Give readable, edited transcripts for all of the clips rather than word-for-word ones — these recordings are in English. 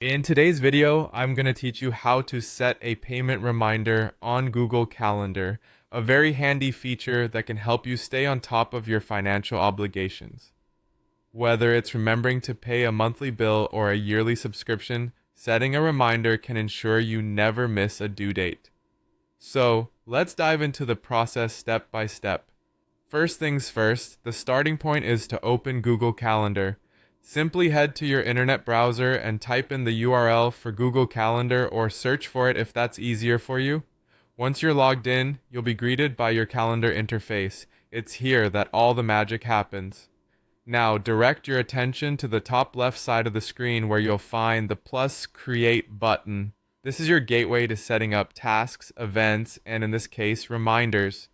In today's video, I'm going to teach you how to set a payment reminder on Google Calendar, a very handy feature that can help you stay on top of your financial obligations. Whether it's remembering to pay a monthly bill or a yearly subscription, setting a reminder can ensure you never miss a due date. So, let's dive into the process step by step. First things first, the starting point is to open Google Calendar. Simply head to your internet browser and type in the URL for Google Calendar or search for it if that's easier for you. Once you're logged in, you'll be greeted by your calendar interface. It's here that all the magic happens. Now, direct your attention to the top left side of the screen where you'll find the plus create button. This is your gateway to setting up tasks, events, and in this case, reminders.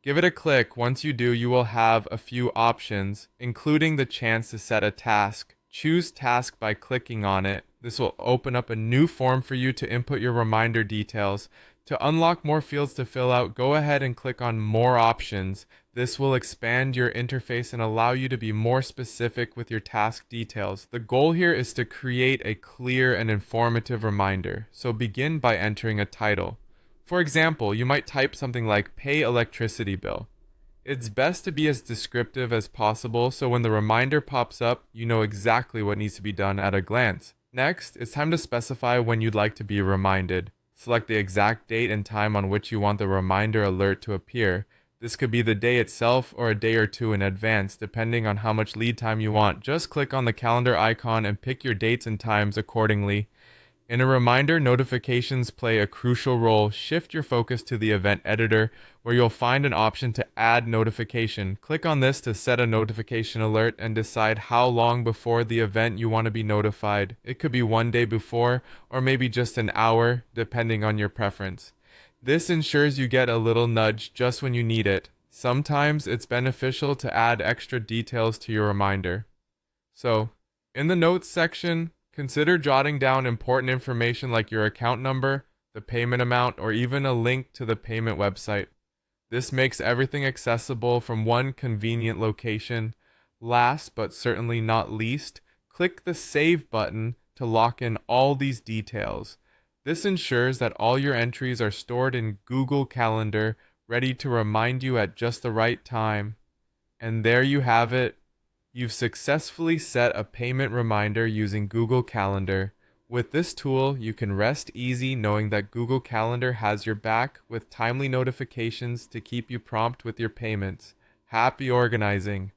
Give it a click. Once you do, you will have a few options, including the chance to set a task. Choose task by clicking on it. This will open up a new form for you to input your reminder details. To unlock more fields to fill out, go ahead and click on more options. This will expand your interface and allow you to be more specific with your task details. The goal here is to create a clear and informative reminder. So begin by entering a title. For example, you might type something like pay electricity bill. It's best to be as descriptive as possible so when the reminder pops up, you know exactly what needs to be done at a glance. Next, it's time to specify when you'd like to be reminded. Select the exact date and time on which you want the reminder alert to appear. This could be the day itself or a day or two in advance, depending on how much lead time you want. Just click on the calendar icon and pick your dates and times accordingly. In a reminder, notifications play a crucial role. Shift your focus to the event editor, where you'll find an option to add notification. Click on this to set a notification alert and decide how long before the event you want to be notified. It could be one day before, or maybe just an hour, depending on your preference. This ensures you get a little nudge just when you need it. Sometimes it's beneficial to add extra details to your reminder. So, in the notes section, consider jotting down important information like your account number, the payment amount, or even a link to the payment website. This makes everything accessible from one convenient location. Last but certainly not least, click the Save button to lock in all these details. This ensures that all your entries are stored in Google Calendar, ready to remind you at just the right time. And there you have it. You've successfully set a payment reminder using Google Calendar. With this tool, you can rest easy knowing that Google Calendar has your back with timely notifications to keep you prompt with your payments. Happy organizing!